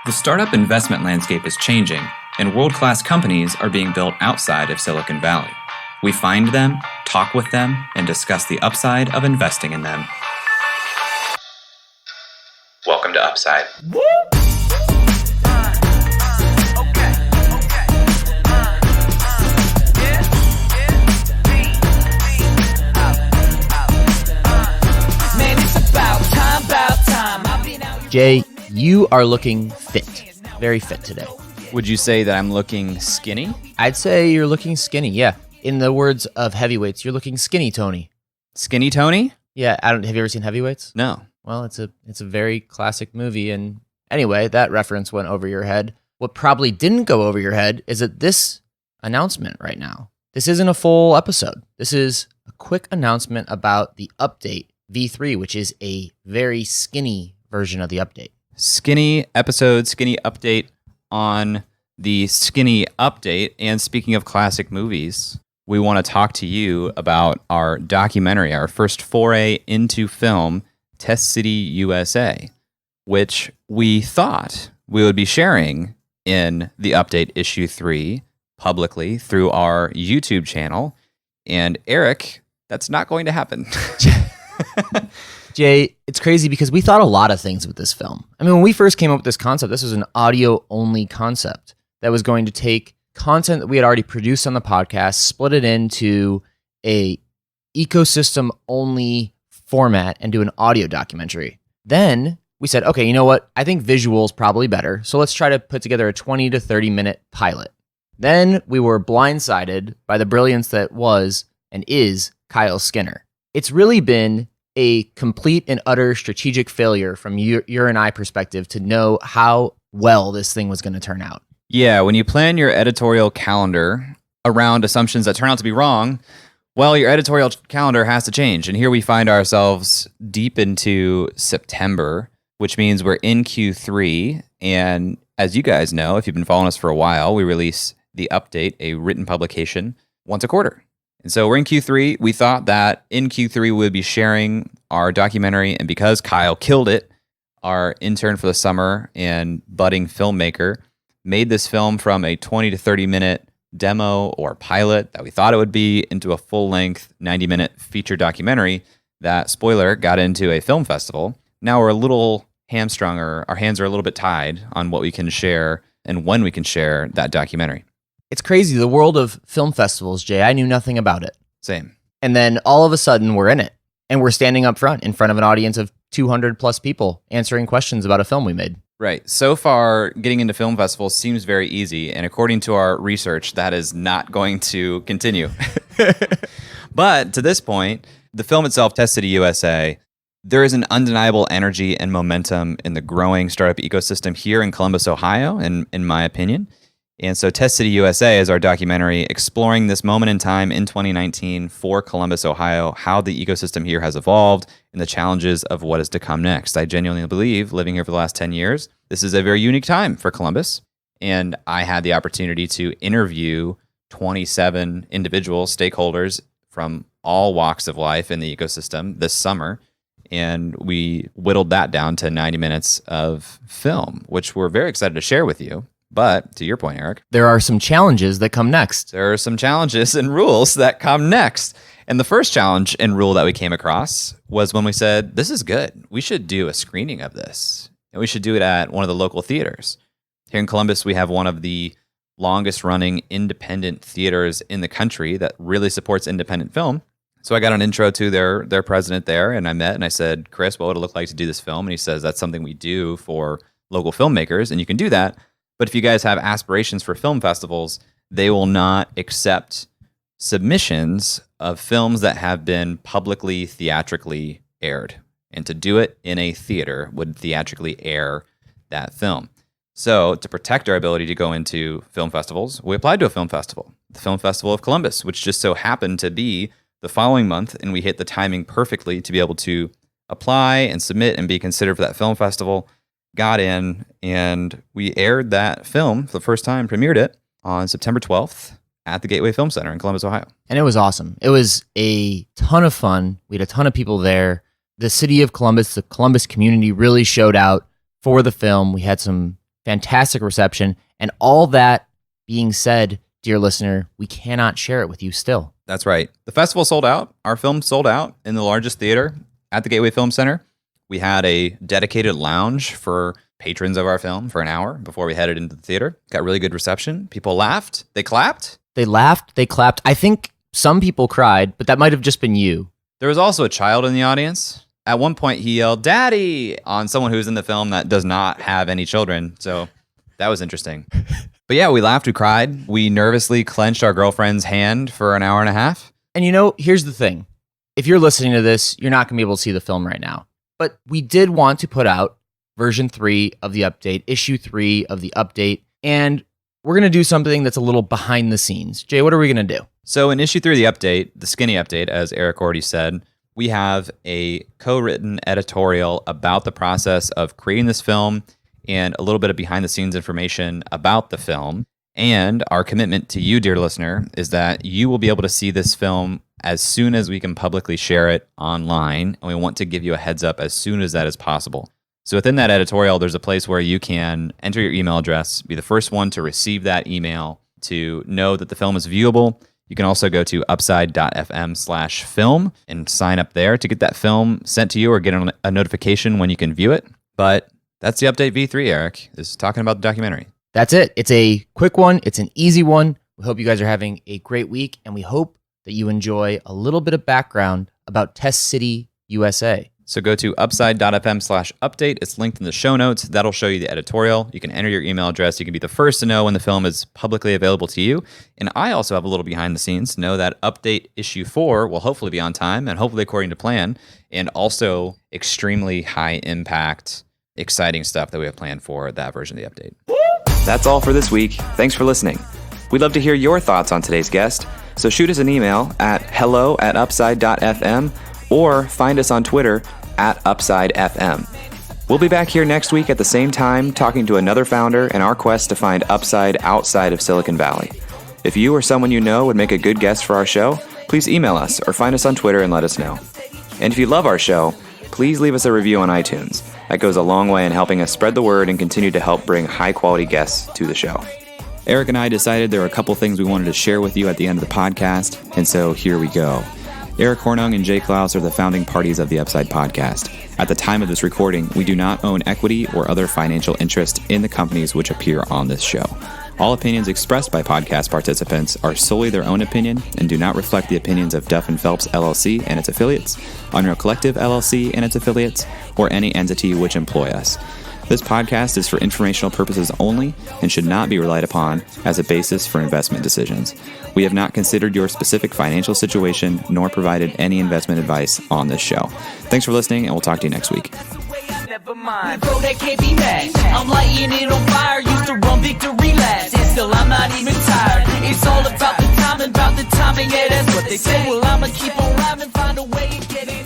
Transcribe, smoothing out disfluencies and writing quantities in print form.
The startup investment landscape is changing, and world-class companies are being built outside of Silicon Valley. We find them, talk with them, and discuss the upside of investing in them. Welcome to Upside. Jay, you are looking fit. Very fit today. Would you say that I'm looking skinny? I'd say you're looking skinny, yeah. In the words of Heavyweights, you're looking skinny, Tony. Skinny Tony? Yeah, have you ever seen Heavyweights? No. Well, it's a very classic movie, and anyway, that reference went over your head. What probably didn't go over your head is that this announcement right now, this isn't a full episode. This is a quick announcement about the update V3, which is a very skinny version of the update. Skinny episode, skinny update on the skinny update. And speaking of classic movies, we want to talk to you about our documentary, our first foray into film, Test City, USA, which we thought we would be sharing in the update issue 3 publicly through our YouTube channel. And Eric, that's not going to happen. Jay, it's crazy because we thought a lot of things with this film. I mean, when we first came up with this concept, this was an audio-only concept that was going to take content that we had already produced on the podcast, split it into a ecosystem-only format, and do an audio documentary. Then we said, okay, you know what? I think visual is probably better, so let's try to put together a 20 to 30-minute pilot. Then we were blindsided by the brilliance that was and is Kyle Skinner. It's really been a complete and utter strategic failure from your and I perspective to know how well this thing was going to turn out. Yeah, when you plan your editorial calendar around assumptions that turn out to be wrong, well, your editorial calendar has to change. And here we find ourselves deep into September, which means we're in Q3. And as you guys know, if you've been following us for a while, we release the update, a written publication, once a quarter. And so we're in Q3. We thought that in Q3 we would be sharing our documentary. And because Kyle killed it, our intern for the summer and budding filmmaker made this film from a 20 to 30 minute demo or pilot that we thought it would be into a full-length 90-minute feature documentary that, spoiler, got into a film festival. Now we're a little hamstrung, or our hands are a little bit tied on what we can share and when we can share that documentary. It's crazy, the world of film festivals, Jay. I knew nothing about it. Same. And then all of a sudden we're in it, and we're standing up front in front of an audience of 200 plus people answering questions about a film we made. Right. So far, getting into film festivals seems very easy. And according to our research, that is not going to continue. But to this point, the film itself, Test City, USA, there is an undeniable energy and momentum in the growing startup ecosystem here in Columbus, Ohio, in my opinion. And so Test City, USA is our documentary exploring this moment in time in 2019 for Columbus, Ohio, how the ecosystem here has evolved and the challenges of what is to come next. I genuinely believe, living here for the last 10 years, this is a very unique time for Columbus. And I had the opportunity to interview 27 individual stakeholders from all walks of life in the ecosystem this summer. And we whittled that down to 90 minutes of film, which we're very excited to share with you. But to your point, Eric, there are some challenges that come next. There are some challenges and rules that come next. And the first challenge and rule that we came across was when we said, this is good. We should do a screening of this. And we should do it at one of the local theaters. Here in Columbus, we have one of the longest running independent theaters in the country that really supports independent film. So I got an intro to their president there, and I met and I said, Chris, what would it look like to do this film? And he says, that's something we do for local filmmakers, and you can do that. But if you guys have aspirations for film festivals, they will not accept submissions of films that have been publicly theatrically aired. And to do it in a theater would theatrically air that film. So to protect our ability to go into film festivals, we applied to a film festival, the Film Festival of Columbus, which just so happened to be the following month. And we hit the timing perfectly to be able to apply and submit and be considered for that film festival. Got in, and we aired that film for the first time, premiered it on September 12th at the Gateway Film Center in Columbus, Ohio. And it was awesome. It was a ton of fun. We had a ton of people there. The city of Columbus, the Columbus community really showed out for the film. We had some fantastic reception. And all that being said, dear listener, we cannot share it with you still. That's right. The festival sold out. Our film sold out in the largest theater at the Gateway Film Center. We had a dedicated lounge for patrons of our film for an hour before we headed into the theater. Got really good reception. People laughed. They clapped. They laughed. They clapped. I think some people cried, but that might have just been you. There was also a child in the audience. At one point, he yelled, "Daddy!" on someone who's in the film that does not have any children. So that was interesting. But yeah, we laughed, we cried. We nervously clenched our girlfriend's hand for an hour and a half. And here's the thing. If you're listening to this, you're not going to be able to see the film right now. But we did want to put out version 3 of the update, issue 3 of the update. And we're going to do something that's a little behind the scenes. Jay, what are we going to do? So in issue 3 of the update, the skinny update, as Eric already said, we have a co-written editorial about the process of creating this film and a little bit of behind-the-scenes information about the film. And our commitment to you, dear listener, is that you will be able to see this film as soon as we can publicly share it online, and we want to give you a heads up as soon as that is possible. So within that editorial, there's a place where you can enter your email address, be the first one to receive that email, to know that the film is viewable. You can also go to upside.fm/film and sign up there to get that film sent to you or get a notification when you can view it. But that's the update V3, Eric, is talking about the documentary. That's it. It's a quick one. It's an easy one. We hope you guys are having a great week, and we hope that you enjoy a little bit of background about Test City, USA. So go to upside.fm/update. It's linked in the show notes. That'll show you the editorial. You can enter your email address. You can be the first to know when the film is publicly available to you. And I also have a little behind the scenes to know that update issue 4 will hopefully be on time and hopefully according to plan, and also extremely high impact, exciting stuff that we have planned for that version of the update. That's all for this week. Thanks for listening. We'd love to hear your thoughts on today's guest, so shoot us an email at hello@upside.fm or find us on Twitter @UpsideFM. We'll be back here next week at the same time talking to another founder in our quest to find upside outside of Silicon Valley. If you or someone you know would make a good guest for our show, please email us or find us on Twitter and let us know. And if you love our show, please leave us a review on iTunes. That goes a long way in helping us spread the word and continue to help bring high-quality guests to the show. Eric and I decided there were a couple things we wanted to share with you at the end of the podcast, and so here we go. Eric Hornung and Jay Klaus are the founding parties of the Upside podcast. At the time of this recording, we do not own equity or other financial interest in the companies which appear on this show. All opinions expressed by podcast participants are solely their own opinion and do not reflect the opinions of Duff & Phelps LLC and its affiliates, Unreal Collective LLC and its affiliates, or any entity which employ us. This podcast is for informational purposes only and should not be relied upon as a basis for investment decisions. We have not considered your specific financial situation nor provided any investment advice on this show. Thanks for listening, and we'll talk to you next week. Never mind, bro, that can't be matched. I'm lighting it on fire, used to run victory laps, and still I'm not even tired. It's all about the timing, yeah, that's what they say. Well, I'ma keep on rhyming, find a way and get it.